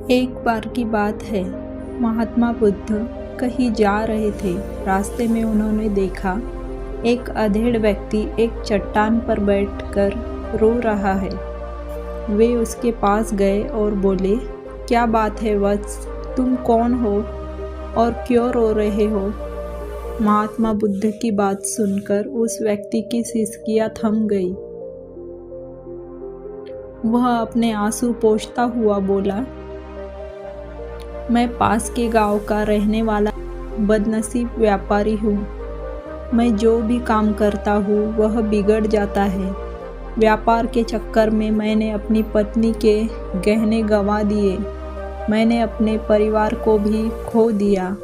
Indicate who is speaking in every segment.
Speaker 1: एक बार की बात है, महात्मा बुद्ध कहीं जा रहे थे। रास्ते में उन्होंने देखा एक अधेड़ व्यक्ति एक चट्टान पर बैठकर रो रहा है। वे उसके पास गए और बोले, क्या बात है वत्स, तुम कौन हो और क्यों रो रहे हो? महात्मा बुद्ध की बात सुनकर उस व्यक्ति की सिसकियां थम गई। वह अपने आंसू पोंछता हुआ बोला, मैं पास के गांव का रहने वाला बदनसीब व्यापारी हूँ। मैं जो भी काम करता हूँ वह बिगड़ जाता है। व्यापार के चक्कर में मैंने अपनी पत्नी के गहने गंवा दिए। मैंने अपने परिवार को भी खो दिया।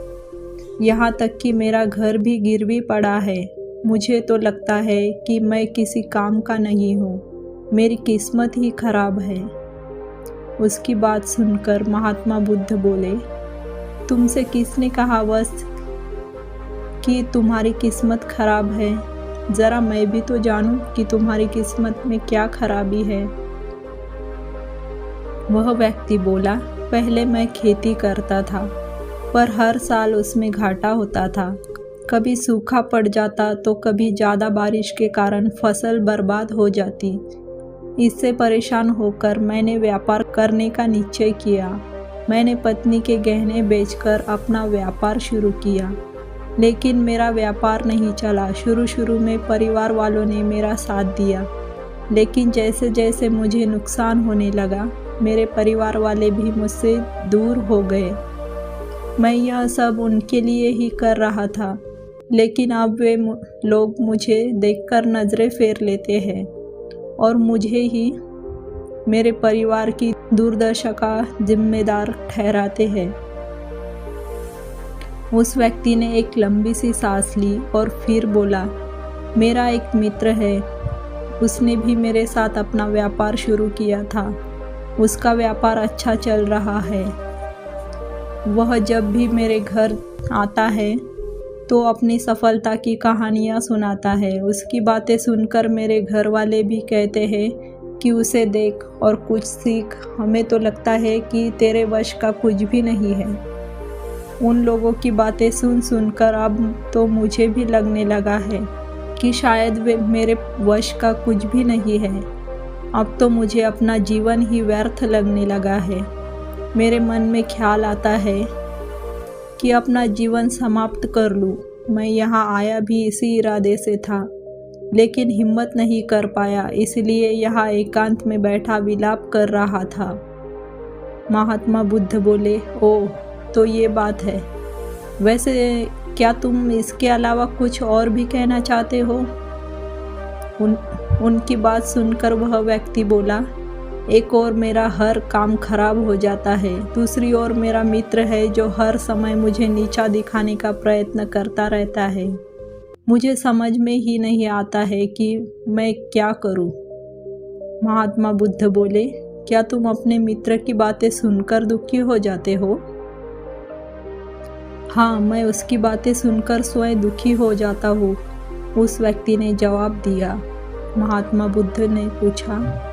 Speaker 1: यहाँ तक कि मेरा घर भी गिरवी पड़ा है। मुझे तो लगता है कि मैं किसी काम का नहीं हूँ। मेरी किस्मत ही खराब है। उसकी बात सुनकर महात्मा बुद्ध बोले, तुमसे किसने कहा वत्स कि तुम्हारी किस्मत खराब है? ज़रा मैं भी तो जानूं कि तुम्हारी किस्मत में क्या खराबी है। वह व्यक्ति बोला, पहले मैं खेती करता था, पर हर साल उसमें घाटा होता था। कभी सूखा पड़ जाता तो कभी ज़्यादा बारिश के कारण फसल बर्बाद हो जाती। इससे परेशान होकर मैंने व्यापार करने का निश्चय किया। मैंने पत्नी के गहने बेचकर अपना व्यापार शुरू किया, लेकिन मेरा व्यापार नहीं चला। शुरू में परिवार वालों ने मेरा साथ दिया, लेकिन जैसे जैसे मुझे नुकसान होने लगा, मेरे परिवार वाले भी मुझसे दूर हो गए। मैं यह सब उनके लिए ही कर रहा था, लेकिन अब वे लोग मुझे देखकर नज़रें फेर लेते हैं और मुझे ही मेरे परिवार की दुर्दशा का जिम्मेदार ठहराते हैं। उस व्यक्ति ने एक लंबी सी सांस ली और फिर बोला, मेरा एक मित्र है। उसने भी मेरे साथ अपना व्यापार शुरू किया था। उसका व्यापार अच्छा चल रहा है। वह जब भी मेरे घर आता है तो अपनी सफलता की कहानियाँ सुनाता है। उसकी बातें सुनकर मेरे घर वाले भी कहते हैं कि उसे देख और कुछ सीख। हमें तो लगता है कि तेरे वश का कुछ भी नहीं है। उन लोगों की बातें सुनकर अब तो मुझे भी लगने लगा है कि शायद वे मेरे वश का कुछ भी नहीं है। अब तो मुझे अपना जीवन ही व्यर्थ लगने लगा है। मेरे मन में ख्याल आता है कि अपना जीवन समाप्त कर लूं। मैं यहाँ आया भी इसी इरादे से था, लेकिन हिम्मत नहीं कर पाया, इसलिए यहाँ एकांत में बैठा विलाप कर रहा था। महात्मा बुद्ध बोले, ओह, तो ये बात है। वैसे क्या तुम इसके अलावा कुछ और भी कहना चाहते हो? उनकी बात सुनकर वह व्यक्ति बोला, एक और मेरा हर काम खराब हो जाता है। दूसरी ओर मेरा मित्र है जो हर समय मुझे नीचा दिखाने का प्रयत्न करता रहता है। मुझे समझ में ही नहीं आता है कि मैं क्या करूं। महात्मा बुद्ध बोले, क्या तुम अपने मित्र की बातें सुनकर दुखी हो जाते हो? हाँ, मैं उसकी बातें सुनकर स्वयं दुखी हो जाता हूँ, उस व्यक्ति ने जवाब दिया। महात्मा बुद्ध ने पूछा,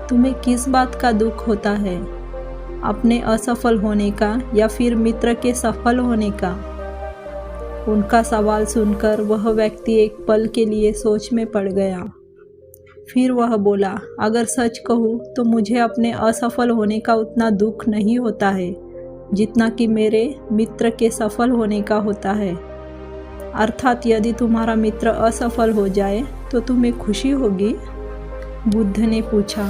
Speaker 1: तुम्हें किस बात का दुख होता है? अपने असफल होने का या फिर मित्र के सफल होने का? उनका सवाल सुनकर वह व्यक्ति एक पल के लिए सोच में पड़ गया। फिर वह बोला, अगर सच कहूँ तो मुझे अपने असफल होने का उतना दुख नहीं होता है जितना कि मेरे मित्र के सफल होने का होता है। अर्थात यदि तुम्हारा मित्र असफल हो जाए तो तुम्हें खुशी होगी? बुद्ध ने पूछा।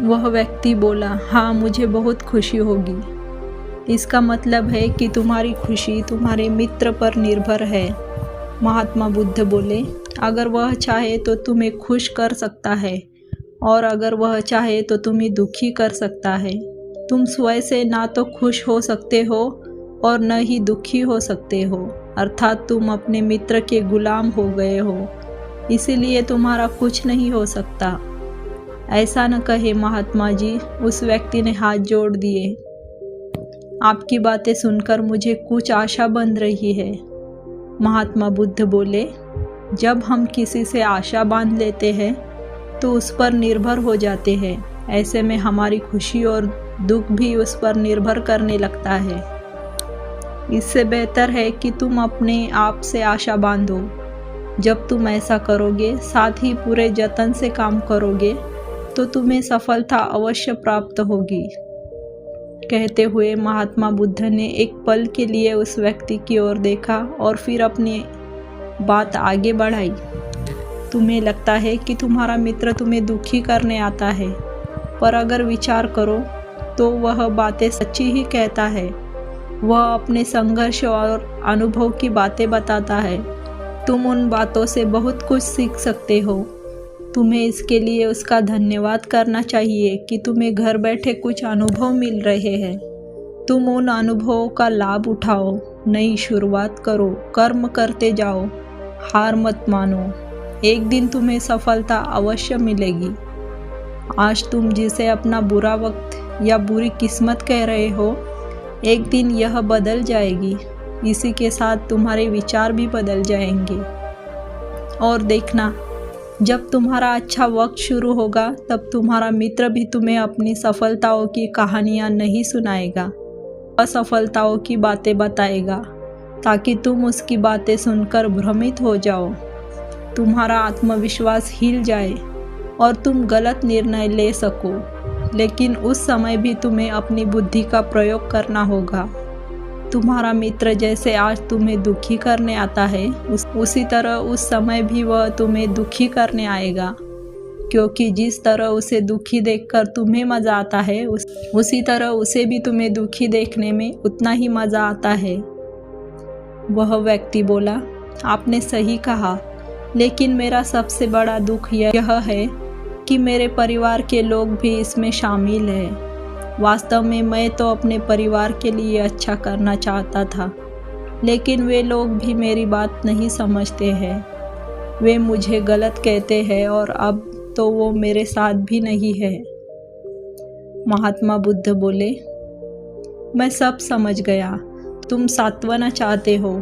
Speaker 1: वह व्यक्ति बोला, हाँ, मुझे बहुत खुशी होगी। इसका मतलब है कि तुम्हारी खुशी तुम्हारे मित्र पर निर्भर है। महात्मा बुद्ध बोले, अगर वह चाहे तो तुम्हें खुश कर सकता है, और अगर वह चाहे तो तुम्हें दुखी कर सकता है। तुम स्वयं से ना तो खुश हो सकते हो और न ही दुखी हो सकते हो, अर्थात तुम अपने मित्र के गुलाम हो गए हो। इसीलिए तुम्हारा कुछ नहीं हो सकता। ऐसा न कहे महात्मा जी, उस व्यक्ति ने हाथ जोड़ दिए। आपकी बातें सुनकर मुझे कुछ आशा बंध रही है। महात्मा बुद्ध बोले, जब हम किसी से आशा बांध लेते हैं तो उस पर निर्भर हो जाते हैं। ऐसे में हमारी खुशी और दुख भी उस पर निर्भर करने लगता है। इससे बेहतर है कि तुम अपने आप से आशा बांधो। जब तुम ऐसा करोगे, साथ ही पूरे जतन से काम करोगे, तो तुम्हें सफलता अवश्य प्राप्त होगी। कहते हुए महात्मा बुद्ध ने एक पल के लिए उस व्यक्ति की ओर देखा और फिर अपनी बात आगे बढ़ाई। तुम्हें लगता है कि तुम्हारा मित्र तुम्हें दुखी करने आता है, पर अगर विचार करो तो वह बातें सच्ची ही कहता है। वह अपने संघर्ष और अनुभव की बातें बताता है। तुम उन बातों से बहुत कुछ सीख सकते हो। तुम्हें इसके लिए उसका धन्यवाद करना चाहिए कि तुम्हें घर बैठे कुछ अनुभव मिल रहे हैं। तुम उन अनुभवों का लाभ उठाओ, नई शुरुआत करो, कर्म करते जाओ, हार मत मानो। एक दिन तुम्हें सफलता अवश्य मिलेगी। आज तुम जिसे अपना बुरा वक्त या बुरी किस्मत कह रहे हो, एक दिन यह बदल जाएगी। इसी के साथ तुम्हारे विचार भी बदल जाएंगे। और देखना, जब तुम्हारा अच्छा वक्त शुरू होगा, तब तुम्हारा मित्र भी तुम्हें अपनी सफलताओं की कहानियाँ नहीं सुनाएगा, असफलताओं की बातें बताएगा, ताकि तुम उसकी बातें सुनकर भ्रमित हो जाओ, तुम्हारा आत्मविश्वास हिल जाए और तुम गलत निर्णय ले सको। लेकिन उस समय भी तुम्हें अपनी बुद्धि का प्रयोग करना होगा। तुम्हारा मित्र जैसे आज तुम्हें दुखी करने आता है, उसी तरह उस समय भी वह तुम्हें दुखी करने आएगा, क्योंकि जिस तरह उसे दुखी देखकर तुम्हें मज़ा आता है, उसी तरह उसे भी तुम्हें दुखी देखने में उतना ही मज़ा आता है। वह व्यक्ति बोला, आपने सही कहा, लेकिन मेरा सबसे बड़ा दुख यह है कि मेरे परिवार के लोग भी इसमें शामिल हैं। वास्तव में मैं तो अपने परिवार के लिए अच्छा करना चाहता था, लेकिन वे लोग भी मेरी बात नहीं समझते हैं। वे मुझे गलत कहते हैं और अब तो वो मेरे साथ भी नहीं है। महात्मा बुद्ध बोले, मैं सब समझ गया। तुम सांत्वना चाहते हो।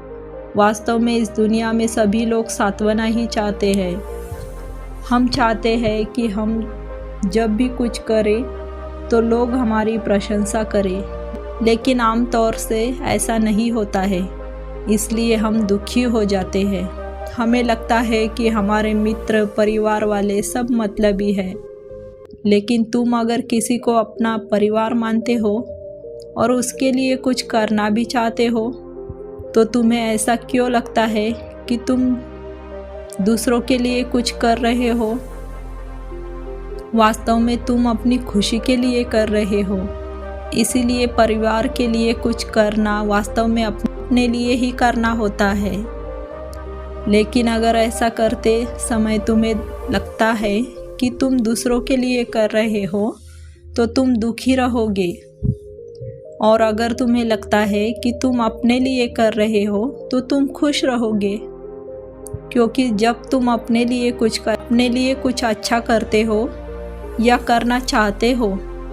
Speaker 1: वास्तव में इस दुनिया में सभी लोग सांत्वना ही चाहते हैं। हम चाहते हैं कि हम जब भी कुछ करें तो लोग हमारी प्रशंसा करें, लेकिन आमतौर से ऐसा नहीं होता है, इसलिए हम दुखी हो जाते हैं। हमें लगता है कि हमारे मित्र, परिवार वाले सब मतलबी हैं, लेकिन तुम अगर किसी को अपना परिवार मानते हो और उसके लिए कुछ करना भी चाहते हो, तो तुम्हें ऐसा क्यों लगता है कि तुम दूसरों के लिए कुछ कर रहे हो? वास्तव में तुम अपनी खुशी के लिए कर रहे हो। इसीलिए परिवार के लिए कुछ करना वास्तव में अपने लिए ही करना होता है। लेकिन अगर ऐसा करते समय तुम्हें लगता है कि तुम दूसरों के लिए कर रहे हो, तो तुम दुखी रहोगे। और अगर तुम्हें लगता है कि तुम अपने लिए कर रहे हो, तो तुम खुश रहोगे, क्योंकि जब तुम अपने लिए कुछ अच्छा करते हो या करना चाहते हो,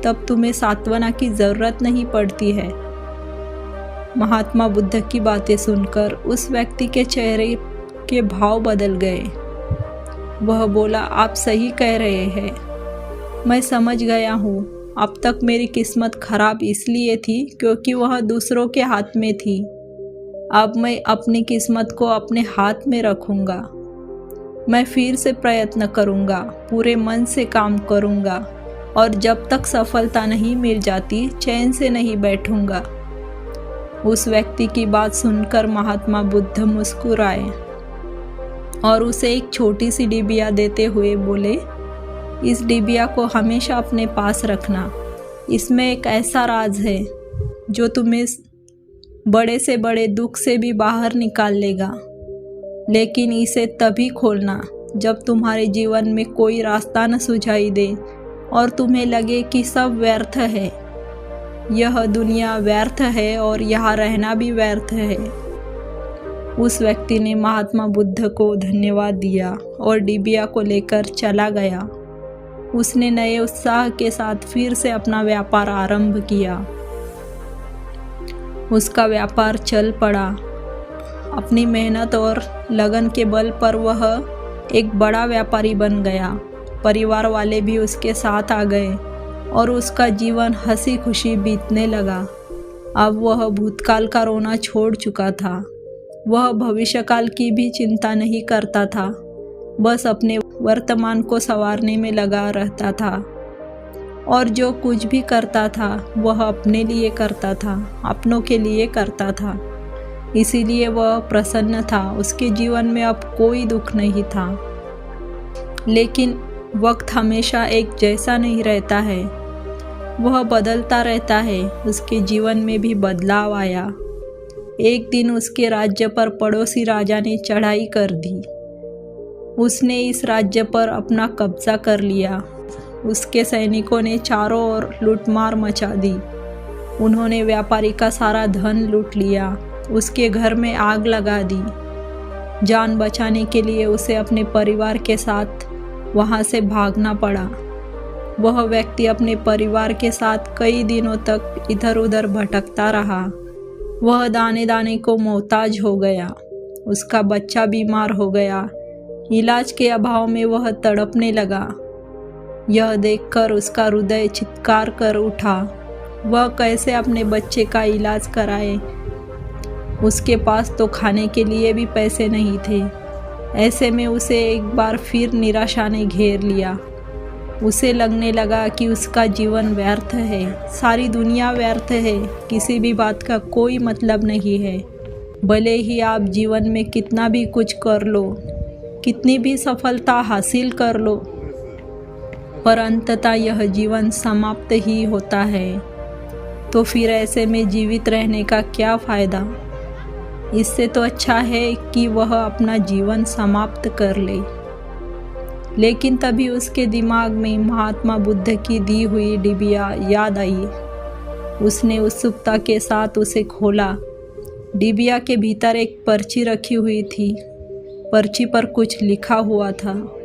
Speaker 1: तब तुम्हें सांत्वना की ज़रूरत नहीं पड़ती है। महात्मा बुद्ध की बातें सुनकर उस व्यक्ति के चेहरे के भाव बदल गए। वह बोला, आप सही कह रहे हैं, मैं समझ गया हूँ। अब तक मेरी किस्मत खराब इसलिए थी क्योंकि वह दूसरों के हाथ में थी। अब मैं अपनी किस्मत को अपने हाथ में रखूँगा। मैं फिर से प्रयत्न करूँगा, पूरे मन से काम करूँगा, और जब तक सफलता नहीं मिल जाती, चैन से नहीं बैठूँगा। उस व्यक्ति की बात सुनकर महात्मा बुद्ध मुस्कुराए और उसे एक छोटी सी डिबिया देते हुए बोले, इस डिबिया को हमेशा अपने पास रखना। इसमें एक ऐसा राज है जो तुम्हें बड़े से बड़े दुख से भी बाहर निकाल लेगा। लेकिन इसे तभी खोलना जब तुम्हारे जीवन में कोई रास्ता न सुझाई दे और तुम्हें लगे कि सब व्यर्थ है। यह दुनिया व्यर्थ है और यहाँ रहना भी व्यर्थ है। उस व्यक्ति ने महात्मा बुद्ध को धन्यवाद दिया और डिबिया को लेकर चला गया। उसने नए उत्साह के साथ फिर से अपना व्यापार आरंभ किया। उसका व्यापार चल पड़ा। अपनी मेहनत और लगन के बल पर वह एक बड़ा व्यापारी बन गया। परिवार वाले भी उसके साथ आ गए और उसका जीवन हंसी खुशी बीतने लगा। अब वह भूतकाल का रोना छोड़ चुका था। वह भविष्यकाल की भी चिंता नहीं करता था, बस अपने वर्तमान को संवारने में लगा रहता था। और जो कुछ भी करता था वह अपने लिए करता था, अपनों के लिए करता था। इसीलिए वह प्रसन्न था। उसके जीवन में अब कोई दुख नहीं था। लेकिन वक्त हमेशा एक जैसा नहीं रहता है, वह बदलता रहता है। उसके जीवन में भी बदलाव आया। एक दिन उसके राज्य पर पड़ोसी राजा ने चढ़ाई कर दी। उसने इस राज्य पर अपना कब्जा कर लिया। उसके सैनिकों ने चारों ओर लूटमार मचा दी। उन्होंने व्यापारी का सारा धन लूट लिया। उसके घर में आग लगा दी। जान बचाने के लिए उसे अपने परिवार के साथ वहां से भागना पड़ा। वह व्यक्ति अपने परिवार के साथ कई दिनों तक इधर उधर भटकता रहा। वह दाने दाने को मोहताज हो गया। उसका बच्चा बीमार हो गया। इलाज के अभाव में वह तड़पने लगा। यह देखकर उसका हृदय चित्कार कर उठा। वह कैसे अपने बच्चे का इलाज कराए? उसके पास तो खाने के लिए भी पैसे नहीं थे। ऐसे में उसे एक बार फिर निराशा ने घेर लिया। उसे लगने लगा कि उसका जीवन व्यर्थ है, सारी दुनिया व्यर्थ है, किसी भी बात का कोई मतलब नहीं है। भले ही आप जीवन में कितना भी कुछ कर लो, कितनी भी सफलता हासिल कर लो, पर अंततः यह जीवन समाप्त ही होता है। तो फिर ऐसे में जीवित रहने का क्या फ़ायदा? इससे तो अच्छा है कि वह अपना जीवन समाप्त कर ले। लेकिन तभी उसके दिमाग में महात्मा बुद्ध की दी हुई डिबिया याद आई। उसने उत्सुकता के साथ उसे खोला। डिबिया के भीतर एक पर्ची रखी हुई थी। पर्ची पर कुछ लिखा हुआ था।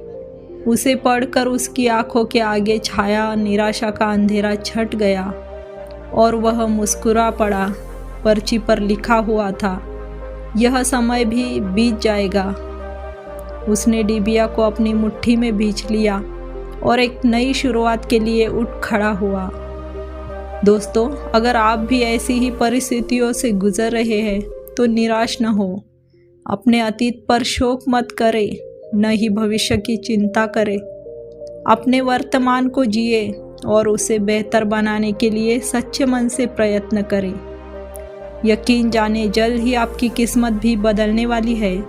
Speaker 1: उसे पढ़कर उसकी आंखों के आगे छाया निराशा का अंधेरा छट गया और वह मुस्कुरा पड़ा। पर्ची पर लिखा हुआ था, यह समय भी बीत जाएगा। उसने डिबिया को अपनी मुट्ठी में भींच लिया और एक नई शुरुआत के लिए उठ खड़ा हुआ। दोस्तों, अगर आप भी ऐसी ही परिस्थितियों से गुजर रहे हैं तो निराश न हो। अपने अतीत पर शोक मत करें, न ही भविष्य की चिंता करें। अपने वर्तमान को जिए और उसे बेहतर बनाने के लिए सच्चे मन से प्रयत्न करें। यकीन जाने जल्द ही आपकी किस्मत भी बदलने वाली है।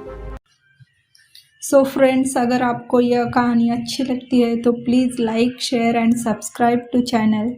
Speaker 1: सो फ्रेंड्स, अगर आपको यह कहानी अच्छी लगती है तो please like, share and subscribe to channel.